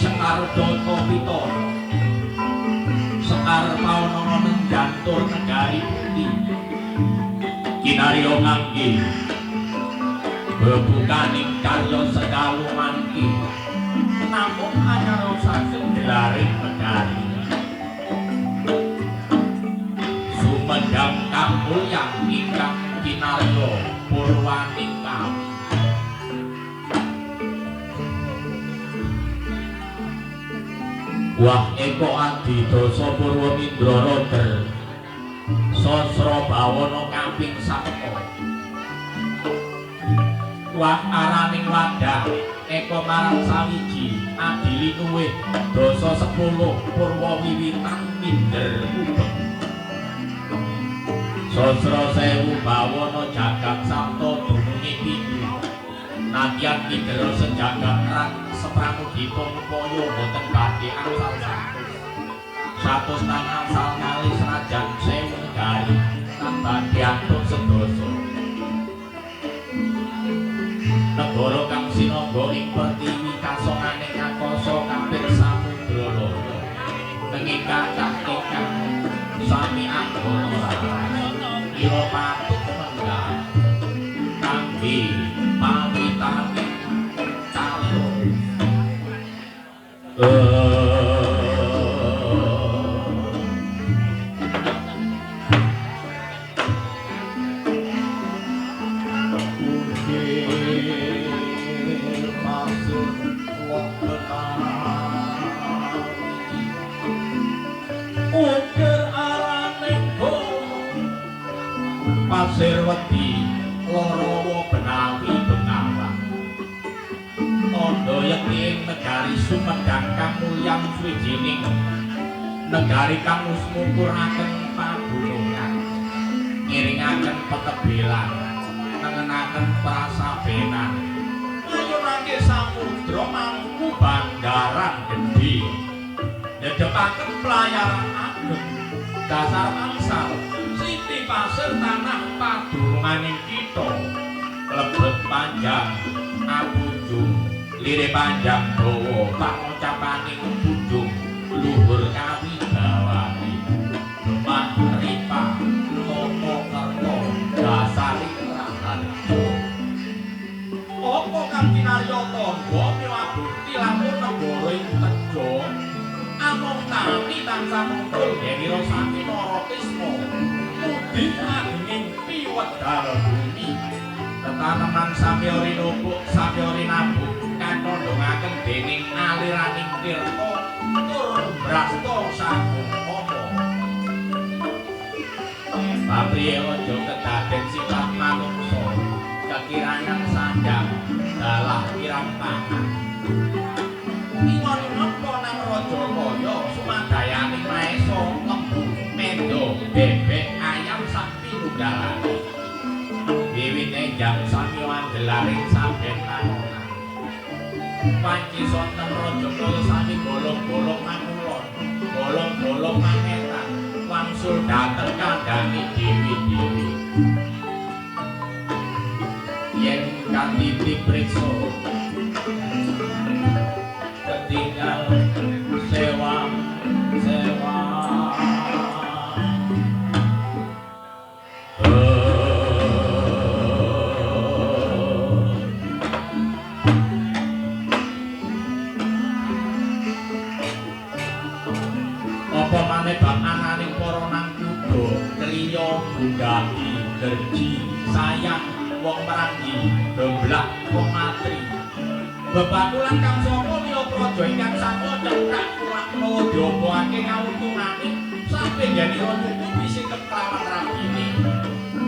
Sekar Data Pitana Sekar Pawana Nenjantur Negari Putih kinarya ngangge bebukaning karya sekalu mangki namung anyara saged delaring negari sumedang kamulyan ingkang kinarya purwaning kami. Wah eko adi dosa Purwa Mindra Roder Sasra Bawana kaping 1. Wah araning wadah eko marang sawiji adili nuwih dosa 10 Purwa wiwitan minder ubeng Sasra sewu Bawana jagat sapta dununge pindu nadyan mindera sejagat ran sepramudipun upaya boten badhe angsal 100 tangan sal kali senajan sewu negari lan badhe antun sedasa negara kang sinangga ing pertiwi kasongane ngakasa kaping samudra loro nengingkang ingkang sami anggara ira patut menggah kangge pawitane calon Pasir wedi Lorowo Benawi Bengawan Tondo yekti negari Sumedang kang mulyang swijining negari kang musmupuraken pagunungan ngiringaken pekebelan nengenaken prasabenan ngayunake samudra mampu bandaran gedhe ndedepaken pelayaran ageng dasar angsal siti pasir tanah padurunganing kita lebet panjang abujung lire panjang dawa pangucapaning budung luhur kawibawani gemah ripa toko kerto dasari raharjo apa kang kinarya tangga miwabukti lamun negara ing tejo amung tani tansah muncul denira sami naratisma mudin agenging piwedal bumi tetaneman samyori nubuk samyori nabuk kandhongaken dening aliraning tirta tur brasta sagung apa papriye aja kedaden sifat manungsa kekirangan sandang dalah kirang pangan Iwan napa nang Rajakaya sumadayaning maesa lembu mendo bebek ayam sapi nunggalane wiwite jam sami wandelaring saben tahunan panci sonten Rajakaya sami bolong-bolong mangulon bolong-bolong mangetan wangsul dateng kandhane dewi-dewi yen kanthi dipriksa tinggal sewa Sumebab ananing para nang kuda kriya bunggati gerji sayang wong merangi gemblak wong matri bebatulan kang sapa liya praja ingkang sangka cekak lakno diobongake ngawuntungane sampe yenira nyuku bisa keklawan rabine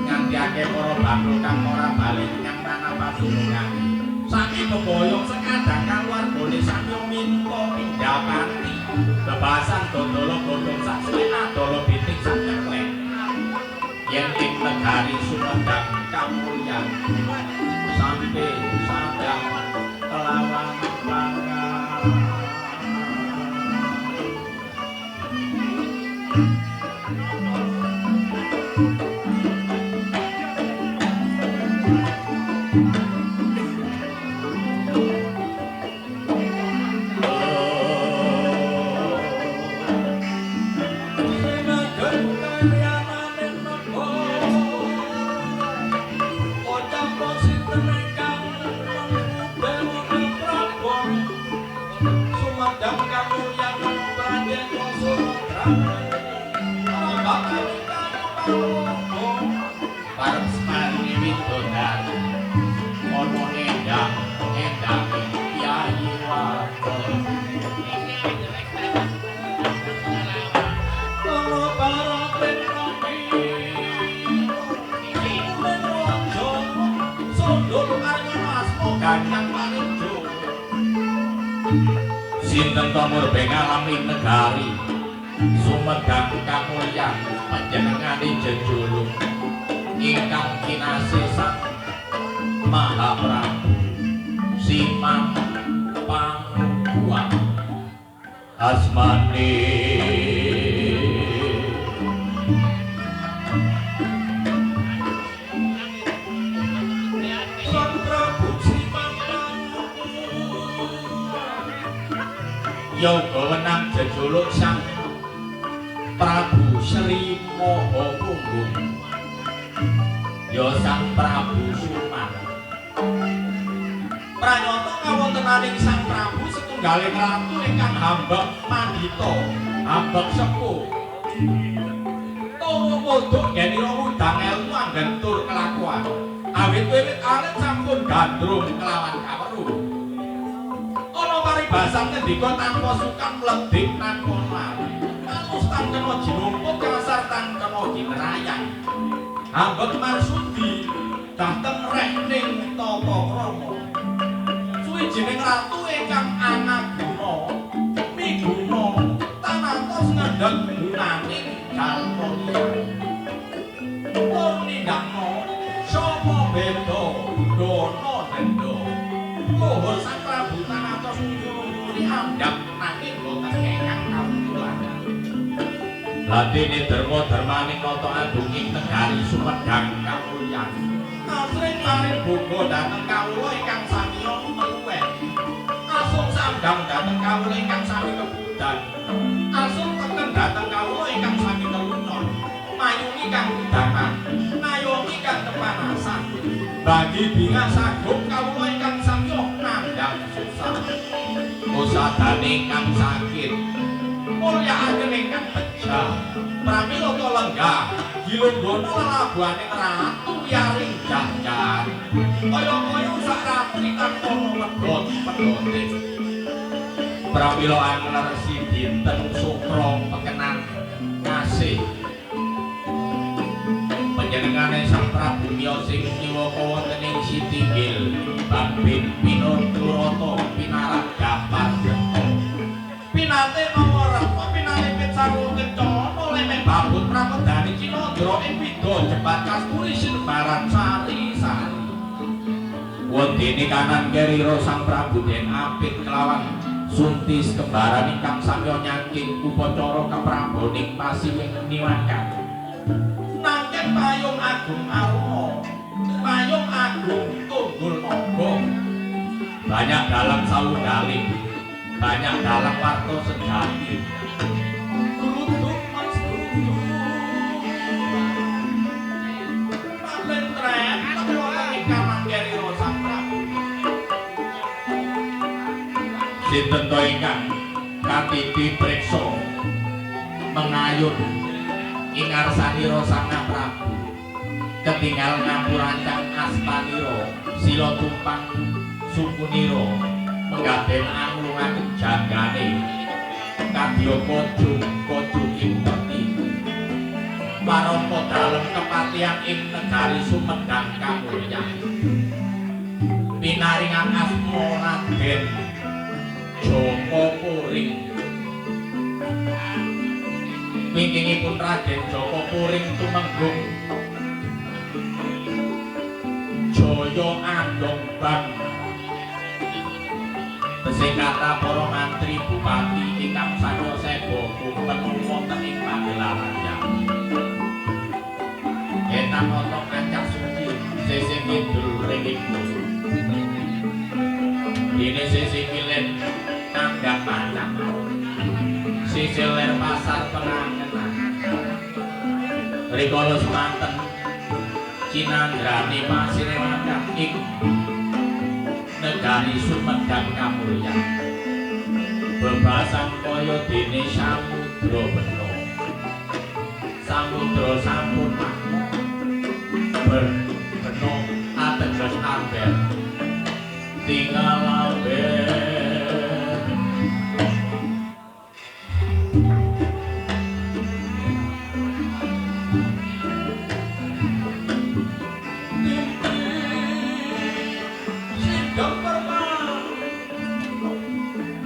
nganti akeh para bakul kang ora bali menyang tanah padunungane saking keboyong sekadang kaluwargane samya minta pindhapanti bebasan dodolo godhong sak suwena dolo pitik sak ceklek yen ing negari Sumedang kamulyan sampe sadang kelawan pangan sinten tumur bengalaming negari Sumedang kamulyan panjenengane jejulung ingkang kinasih Sang Mahaprabu Simang Pangkuang asmane yoga wenang jejuluk Sang Prabu Sri Mahapunggung ya Sang Prabu Suman pranyata kawontenaning Sang Prabu setunggaling ratu ingkang hambek mandita hambek sepuh tawa modok yenira udang elmu anggen tur kelakuan awit wiwit alit sampun gandrung kelawan kaweruh paribasan ngendika tanpa sukan mledhik tanpa mlayu alus tan kena jinumpuk kasar tan kena ginrayang ambek marsudi dateng rehning tata krama suwijining ratu ingkang anaguna miguna tanatos ngendheg gunaning jalmaya tur nindakno sapa beda dono denda luhur Sang Prabu tanatos andhap nanging boten kengkang kawulan. Ladene derma dermaning nata agung ing negari Sumedang kamulyan. Asring maring bunga dhateng kawula ingkang sami meluweh. Asung sandhang dhateng kawula ingkang sami kebudan. Asung teken dhateng kawula ingkang sami kelunon. Mayungi kang kudanan, ngayungi kang kepanasan. Bagi bingas agung kawula ingkang samya nandhang susah. Usadane kang sakit mulyakaken ingkang pejah pramila to lenggah gilunggono lelabuhaning ratu yaring jajan kaya-kaya sak ratu tanpa medhot pedote pramila anglersi dinten sukra pekenan ngasih panjenengane Sang Prabu miyos sing niwaka wonten ing Sitinggil Babin Pinurata pinarak gapar pinate mawa retna pinalipit sarung kencana lemeh babut pramodani Cinandra ing Wida Jebat Kasturi Sinebaran sari-sari wondene kanan kerira Sang Prabu den apit kelawan Suntis kembaran ingkang samya nyangking upacara kepraboning pasiwing niwakan nangken payung agung aruna payung agung tunggul naga banyak dalang salunggaling banyak dalang warta sejati gluduk mas gluduk paling tren tapi wonten ing kamang kerira Sang Prabu sinten to ingkang katiti priksa mengayun ing ngarsanira Sang Prabu ketinggal ngapurancang astanira sila tumpang sukunira menggaden anglungaken janggane kadya kojo ing peti parangka dalem kepatihan ing negari Sumedang kamulyan pinaringan asma Raden Joko Puring wingkingipun Raden Joko Puring tumenggung Jaya Andong Bang tesih kata para mantri bupati ingkang saya sebo kumpul wonten ing pagelaran enak ana kancah suci sisih kidul ringing dene sisih kilen nanggap pancak sisih ler pasar pengangenan rikala semanten Cinandrani Pasirewangkang ing negari Sumedang kamulyan bebasan kaya dene samudra beno samudra sampun makna beno ateges amber tinggal amber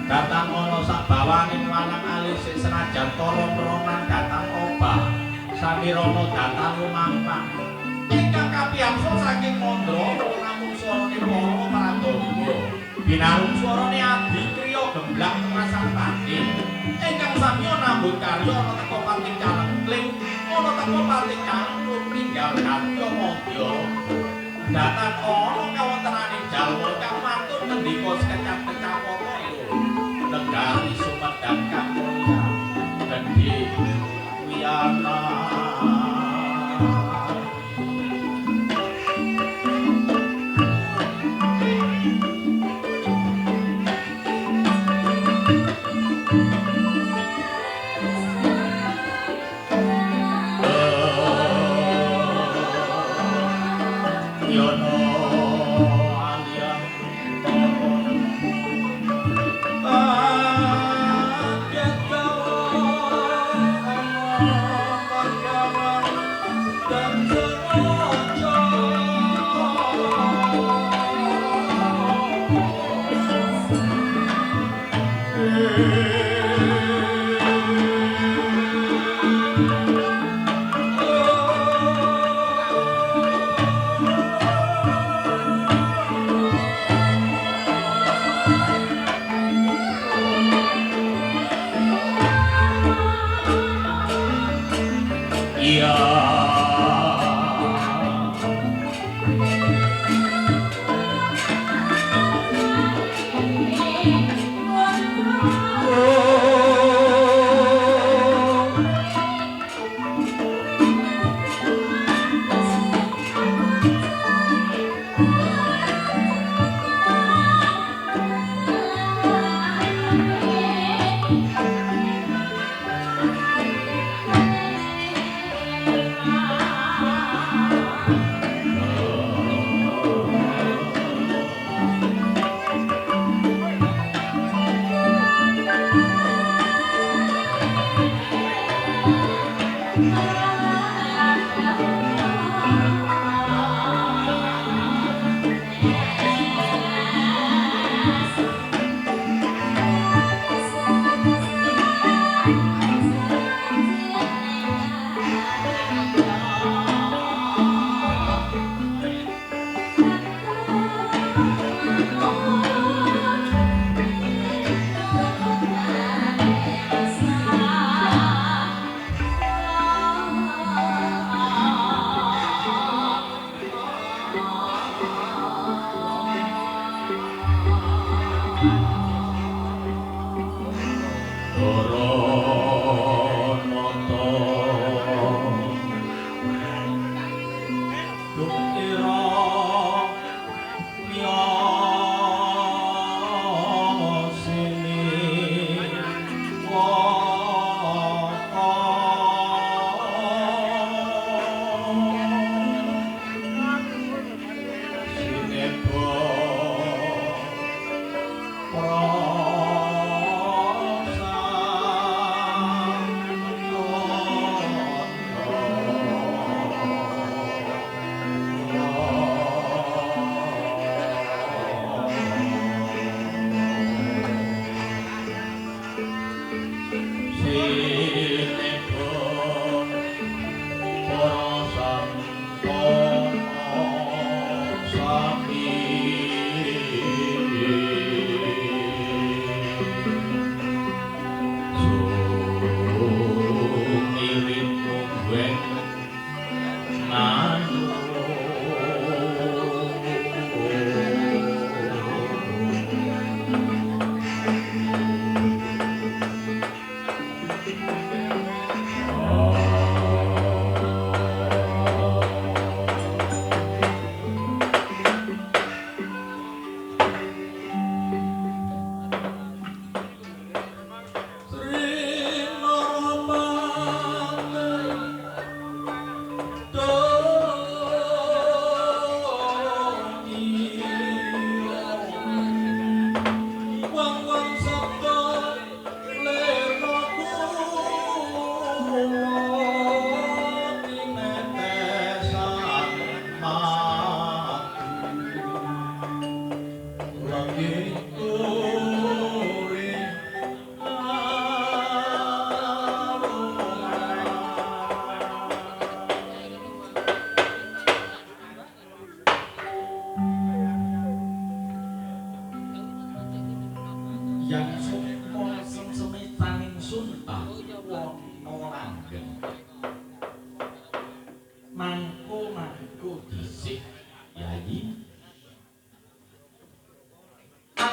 datang ana sabawaning walang alis senajan toron-toronan datang obah samirana datang lumampah ingkang kapiyansa saking mandra namung swarane para Pradaya binarung swarane adi kriya gemblak masang pati ingkang samya nambut karya ana teka pating calengkling ana teka pating calengkung tinggal karya madya datang ana kawontenaning jalma kang matur ngendika sekecap-kecap negari Sumedang kamulyan gedhe wiyana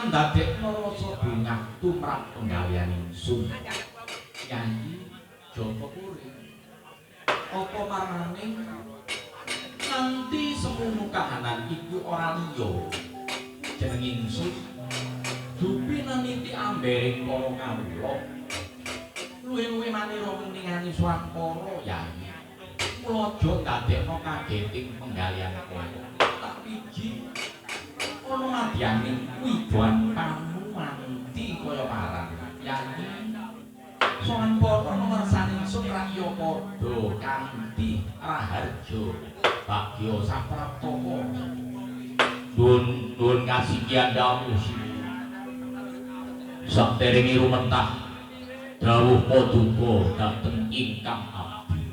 Ndadekno rasa bungah tumrap penggalian ingsun Yayi Joko Kuring apa marane nganti semono kahanan iku ora liya jeneng ingsun dupi naniti ambering para kawula luwih-luwih manira ningani swapara Yayi mula aja ndadekno kageting penggalian kowe tak piji ono madyaning widuan panuwanti kaya parang Yayi sowan para ngersani ingsun rakya padha kanthi raharja bagya sapraptaka nuwun kasinggihan dawuh saderenge rumentah dawuh paduka dhateng ingkang abdi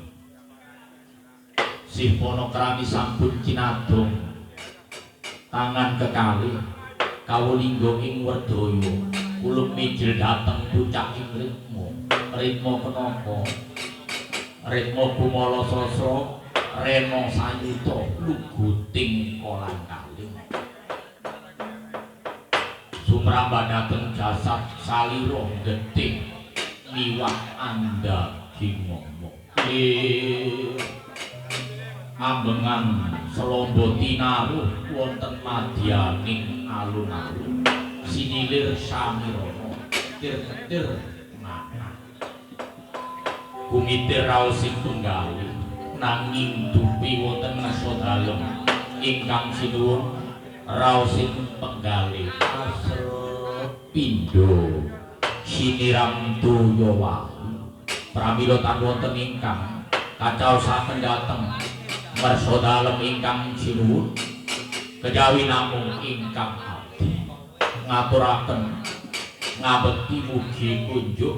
sih panakrami sampun cinadong tangan kekalih kawulingga ing Wedaya kula mijil dhateng pucak ing ritma kenapa ritma Bumala Sasra Rena Sayuta luguting kolang kaling sumrambah dhateng jasad salira getih liwat andhaging momok ambengan selombo tinaruh wonten madyaning alun-alun sinilir samirana tir-tir manah kumitir raosing tunggali nanging dupi wonten nasa dalem ingkang sinuwun raosing penggalih pindho siniram Toyawahi pramila tan wonten ingkang kacaosaken dhateng warsa dalem ingkang sinuwun kejawi namung ingkang abdi ngaturaken ngabekti mugi kunjuk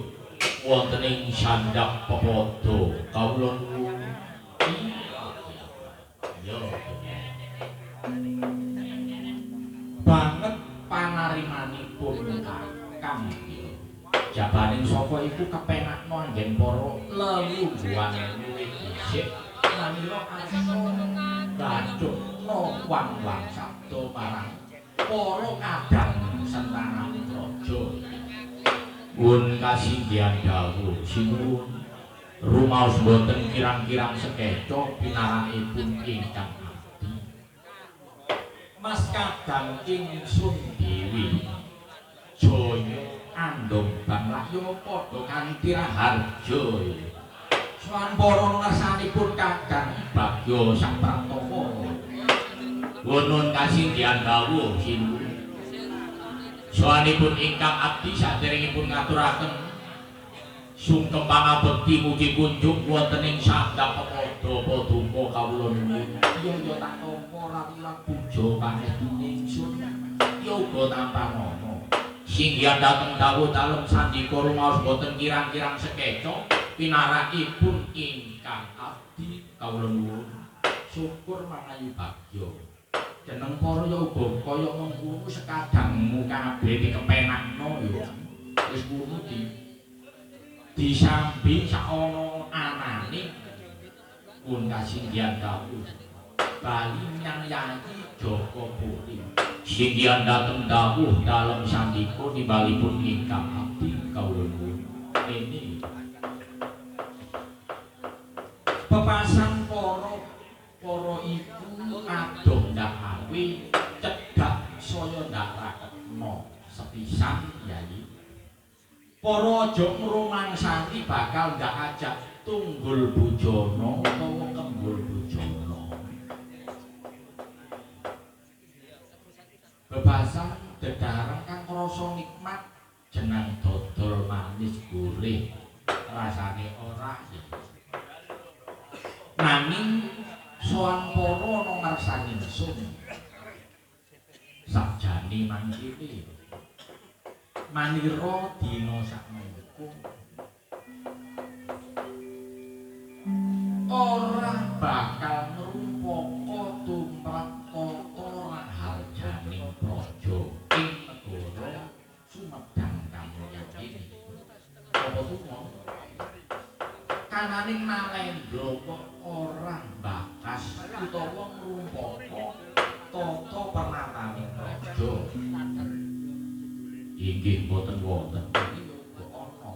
wonten ing sandhap pepada kawula nuwun banget panarimanipun kakang jabaning sapa iku kepenakno anggen para lelungguhan luwih dhisik manira asta bacukna wang-wang sabda marang para kadang sentanan raja pun kasinggihan dawuh sinuwun rumaos boten kirang-kirang sekeca pinarakipun ingkang abdi Mas kadang ingsun dewi jaya andhong banglayo padha kanthi raharja sowan para ngersanipun kakang bagya sapraptaka wonten kasinggihan dawuh sinuwun sowanipun ingkang abdi saderengipun ngaturaken sungkem pangabekti mugi kunjuk wonten ing sandhap pepada paduka kawula nuwun ya tak tampa rawilah puja panestune ingsun ya uga tampa ngono Singgian dateng dawuh dalem sandika rumaos boten kirang-kirang sekeca pinarakipun ingkang abdi kawula nuwun syukur mangayu bagya jeneng para ya uga kaya mengkono sekadangmu kabeh dikepenakno ya wis ngono disambi sak ana anane pun kasinggihan dawuh bali nyang yayi Joko Puri singgihan dateng dawuh dalem sandika nimbalipun ingkang abdi kawula nuwun ini pepasan para ibu adoh ndak awe cedhak saya ndak raketno sepisan yayi para aja ngrumangsani bakal ndak ajak tunggul bujana utawa kembul bujana bebasan dedhareng kang krasa nikmat jeneng dodol manis gurih rasane ora nanging sowan para ana ngarsane ingsun sakjane mangkene manira dina sakmenika ora bakal ngrumpaka tumrap tata raharjaning praja ing negara Sumedang Kamulyan iki apa tuh kananing Nalendra kok ora bakas utawa ngrumpaka tata pernataning praja inggih boten wonten kok ana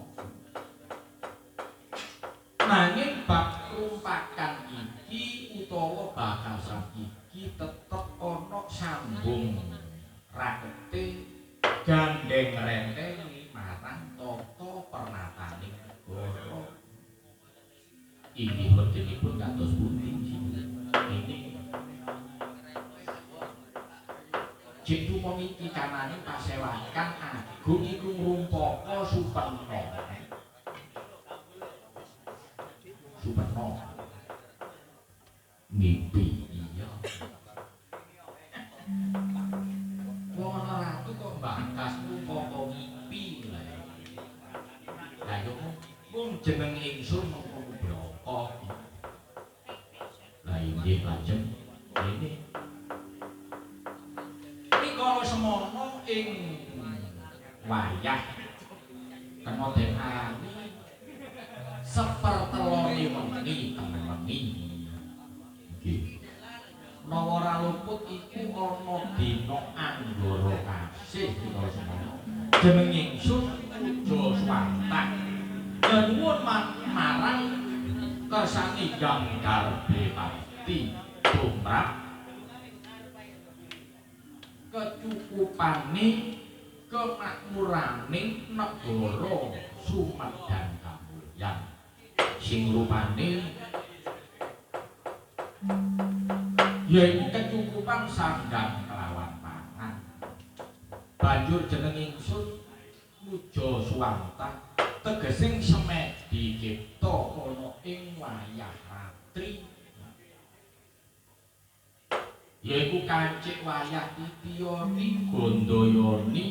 nanging bab rumpakan iki utawa bakasan iki tetep ana sambung rakete gandeng rentengi marang tata pernataning negara inggih wedinipun kados pundi ini jek tumami iki kanane pasewakan agung iku ngrumpaka Superna mimpi iya wong ana ratu kok bakas ngrumpaka mimpi lha yo mung jeneng ingsun mengko bloko lha inggih lajeng ini mikala semono ing wayah kena den arani sepertelone wengi temen wengi nggih nawara luput iku ana dina anggara kasih mikala semono jeneng ingsun Puja Swantah nyuwun marang kersane Ganggar Bepati tumrap kecukupane kemakmurane negara Sumedang Kamulyan sing rupane yaiku kecukupan sandang kelawan pangan banjur jeneng ingsun Puja Swantah tegesing semek dicipta ana ing wayah ratri yaiku kancik wayah Titiyani Gandayani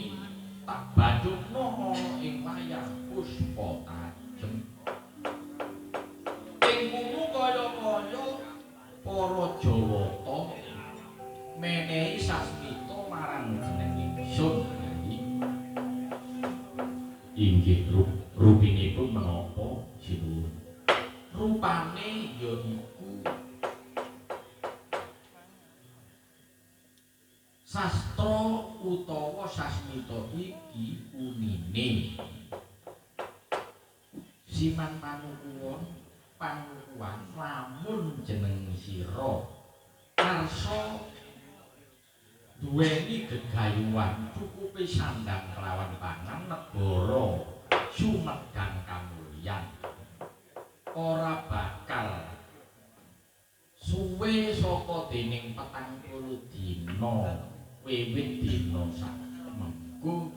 tak bajukna ana ing wayah Puspatajem ing kono kaya-kaya para Jawata menehi sasmita marang jeneng ingsun inggih rupinipun menapa sinuwun rupane yaiku sastra utawa sasmita iki unine siman panukuwan lamun jeneng sira karsa duweni gegayuhan cukupe sandang kelawan pangan negara Sumedang Kamulyan ora bakal suwe saka dening 40 dina wiwit dina sakmengko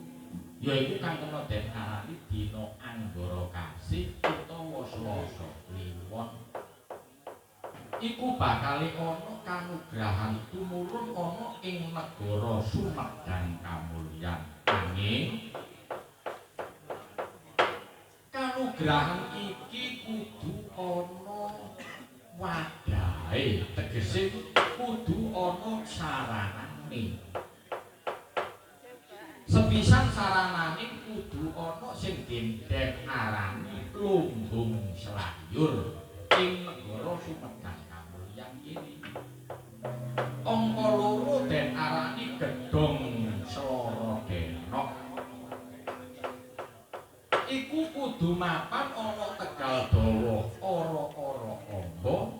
yaiku kang kena den arani dina Anggara Kasih utawa Selasa Kliwon iku bakale ana kanugrahan tumurun ana ing negara Sumedang Kamulyan Nanging kanugrahan iki kudu ana wadahe, tegese kudu ana saranane. Sepisan saranane kudu ana sing den arani lumbung selayur ing negara Sumedang Kamulyan iki. Angka loro den arani gedhong Seloro Denok. Iku kudu mapan ana Tegal Dawa ora-ora amba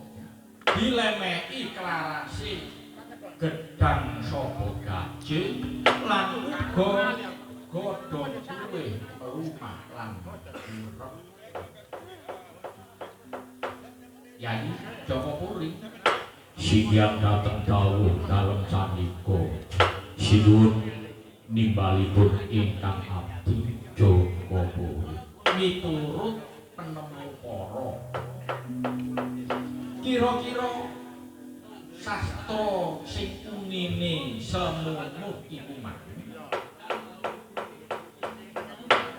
dilemeki klarasi gedhang sapa gaje lan uga godhong kuwe rumah lan urep. Yayi Joko Puri singgiang dateng dawuh dalem sandika sinuwun nimbalipun ingkang abdi Joko Puri miturut penemu para kira-kira sastra sing unine semunut iku mah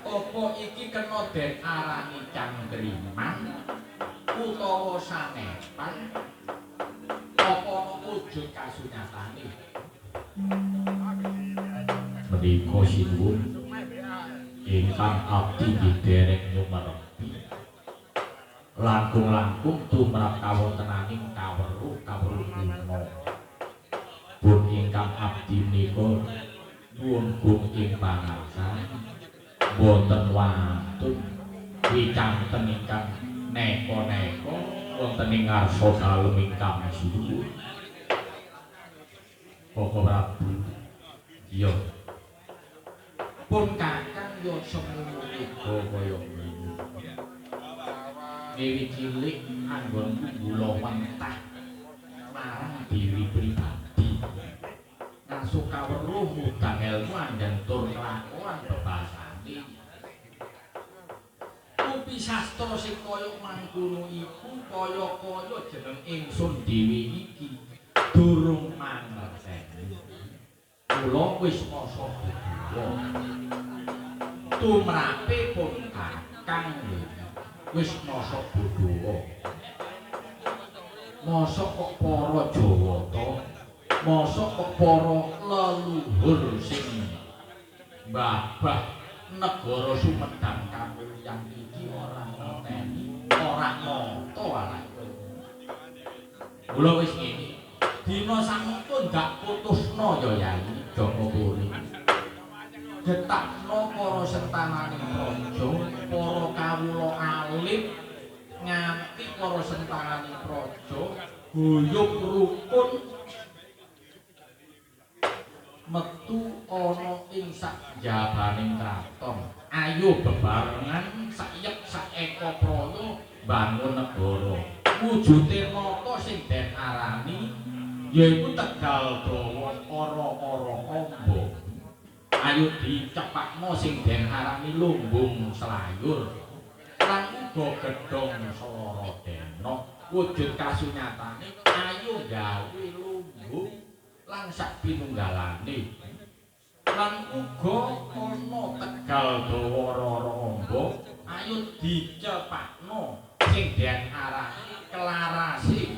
apa iki kena den arani cangkriman utawa sanepan apa wujud kasunyatane menika sinuwun ingkang abdi derek nyumerepi langkung-langkung tumrap kawontenaning kaweruh kuna pun ingkang abdi menika nuwun gung ing pangarsan boten wantun wicanten ingkang neka-neka wonten ing ngarsa dalem ingkang sinuwun. Koko Prabu iya pun kakang yo semono uga kaya ngene. Dewi cilik anggonku gula mentah marang diri pribadi. Nasuh kaweruh mudang ilmu andhan tur kelakuan bebasane. Kupi sastra sing kaya mangkono iku kaya-kaya jeneng ingsun dhewe iki durung mangerteni. Kula wis masa budaya. Tumrape pun kakang wis masa budaya. Masa kok para Jawata, masa kok para leluhur sing mbabah negara Sumedang Kamulyan iki ora ngerteni, ora nata alake. Mula wis ngene, dina sampun dak putusna ya Yayi Joko Puri. Getakno para sentananing praja, para kawula alit nganti para sentananing praja guyub rukun metu ana ing sakjabaning kraton. Ayo bebarengan sayek saeka praya bangun negara. Wujude nata sing den arani yaiku Tegal Dawa ora-ora amba. Ayo dicepakno sing den arani lumbung selayur lan uga gedhong Seloro Denok. Wujud kasunyatane ayo gawe lumbung lan sak pinunggalane lan uga ana Tegal Dawa ora amba. Ayo dicepakno sing den arani klarasi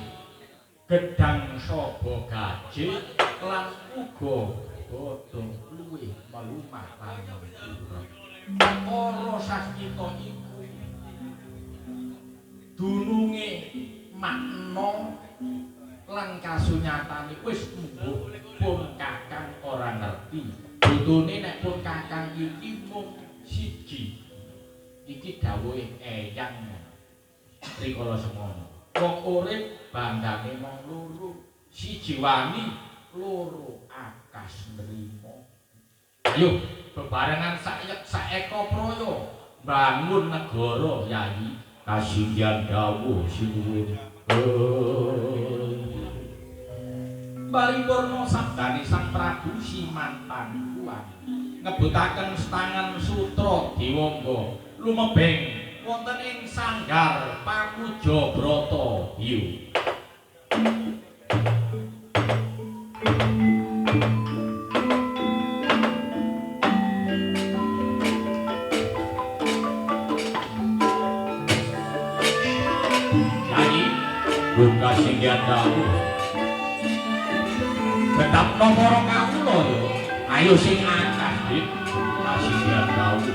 gedhang saba gaje lan uga godhong luwih melumah lan urip. Para sasmita iku dununge makna lan kasunyatane wis mbuh pun kakang ora ngerti. Butune nek pun kakang iki mung siji. Iki dawuhe Eyang Rikala Semana. Wong urip bandane mung loro, siji wani, loro akas nrimo. Ayo bebarengan sayek saeka praya bangun negara Yayi kasinggihan dawuh sinuwun. Paripurna sabdane Sang Prabu Simantan Kuwan ngebutaken setangan sutra Dewangga lumebeng wonten ing sanggar Pamuja Brata Hiyu. buka singgian dawu tetap nomor kawula yo ayo sing akeh dit singgian dawu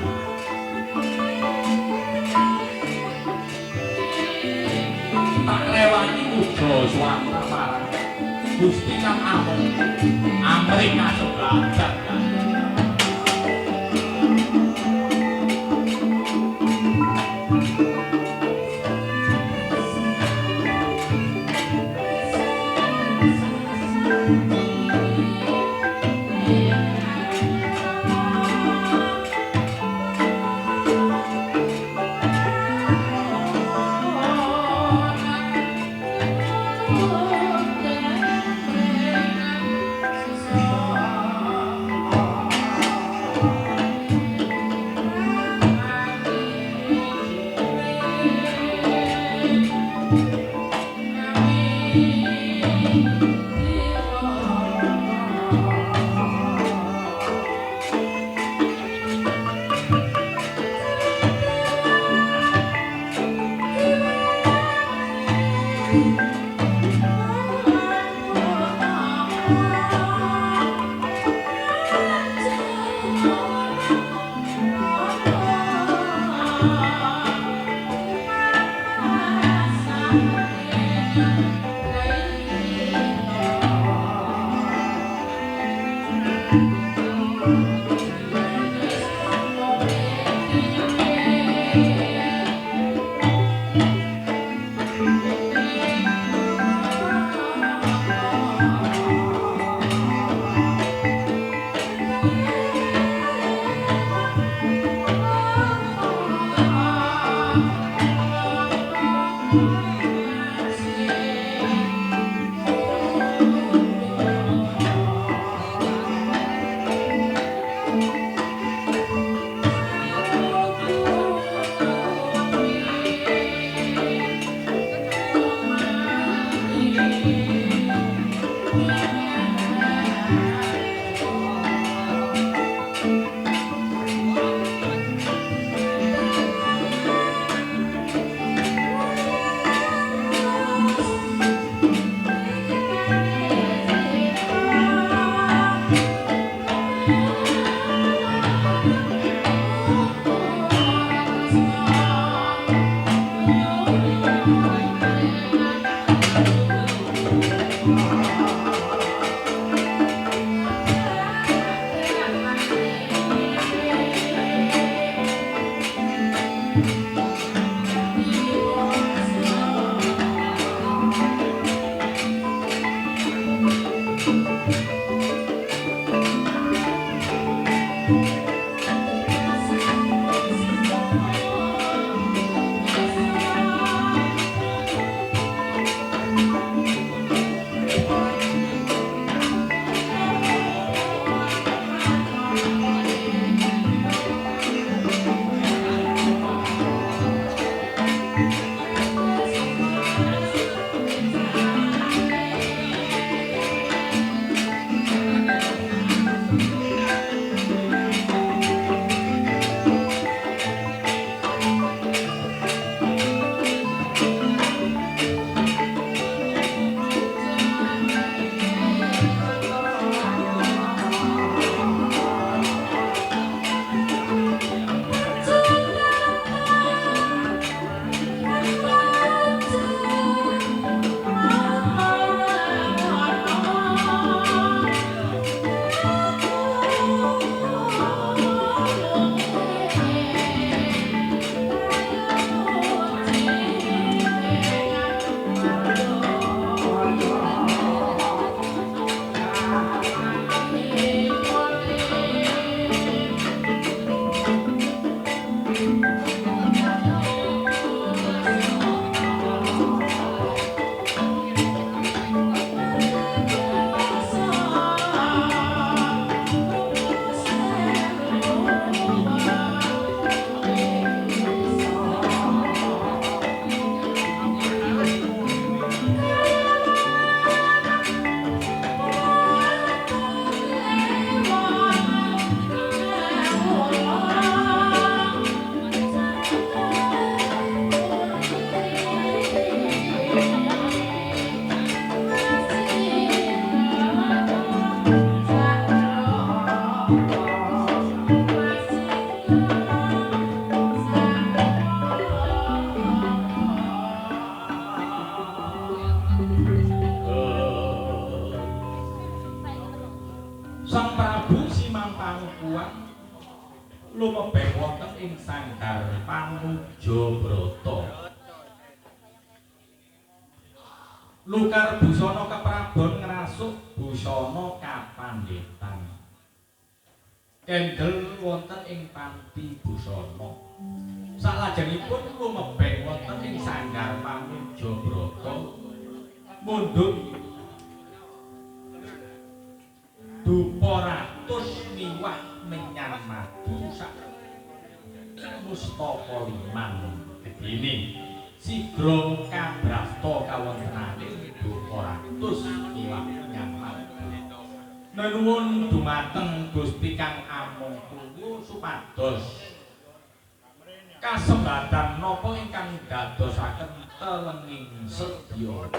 tak lewati uga swasta marang Gusti Kang Amung Amerika Selatan Sanggar Pamujabrata. Lukar busana keprabon ngrasuk busana kapandhetan. Kendel wonten ing panti busana. Salajengipun lumebeng wonten ing Sanggar Pamujabrata. Mundhut dupa ratus miwah menyang madu sak mustaka liman gedine. Sigra kabrasta kawontenane dupa ratus miwah nyaman. Nuwun dumateng Gusti Kang Amangkuwu supados kasembatan napa ingkang dadosaken telenging sedya.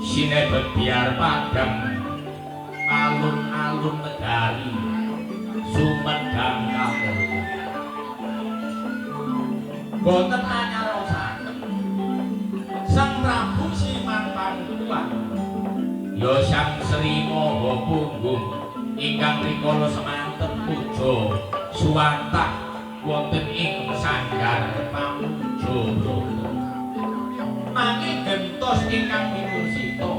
Sinebet biar padang alun-alun negari Sumedang Kamulya. Boten anyarosaken Sang Prabu Simangpangkuwan ya Sang Sri Maha Punggung ingkang rikala semanten puja suwantah wonten ing Sanggar Pamujabrata. Nanging gentos ingkang minusita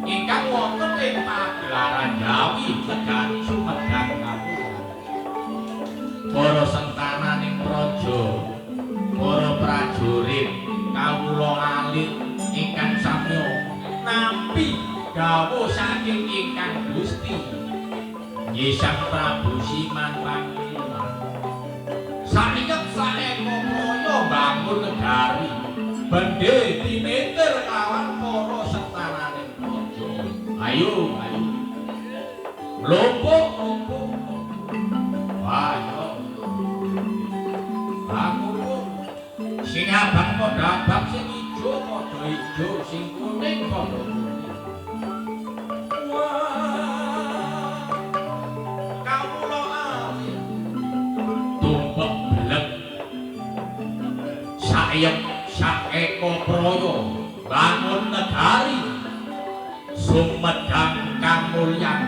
ingkang wonten ing pagelaran Jawi negari Sumedang Kamulya. Para sentananing praja, para prajurit, kawula alit ingkang samya nampi dawuh saking ingkang Gusti Sang Prabu Simantang saiyep saeko kaya bangun negari bendhe tinetir kawan para setarane praja ayo mlompok ayo aku sing abang padha abang sing ijo padha ijo sing kuning padha sayep saeko praya bangun negari sumedang kamulyan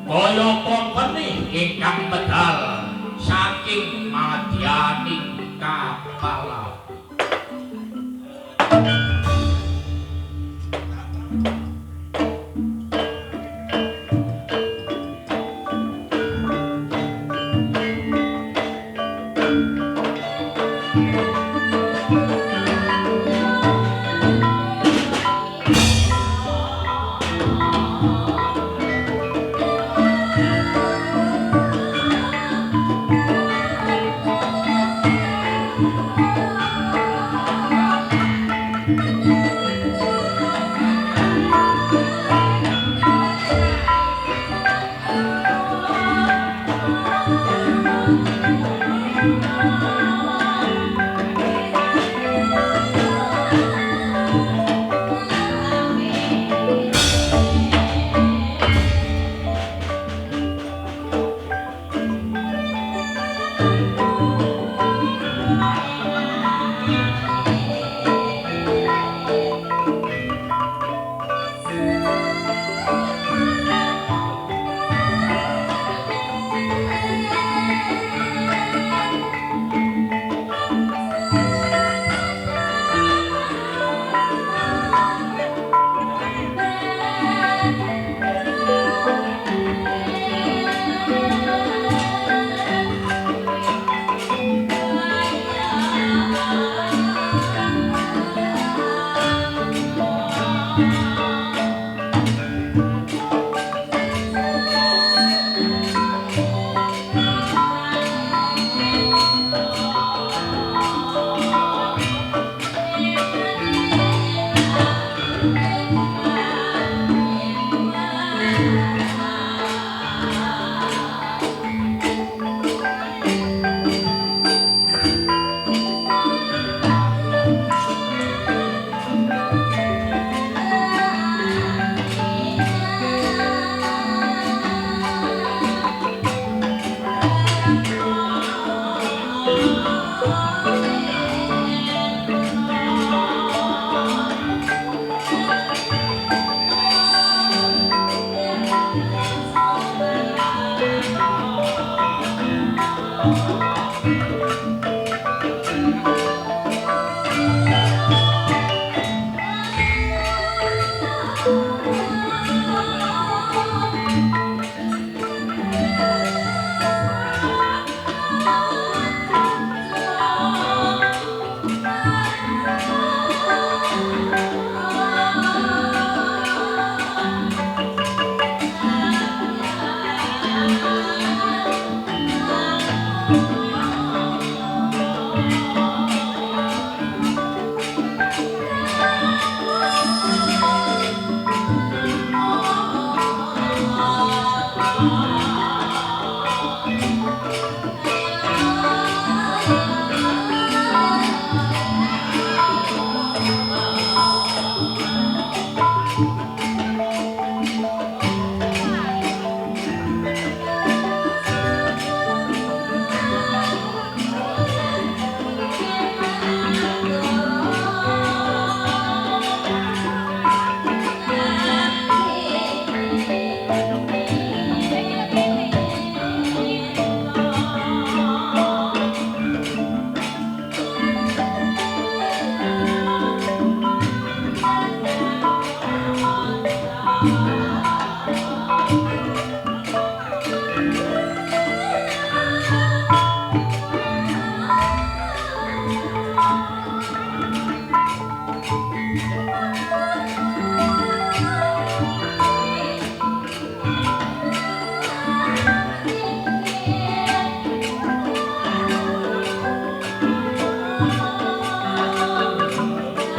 kaya pempeni ingkang medal saking madyaning kapala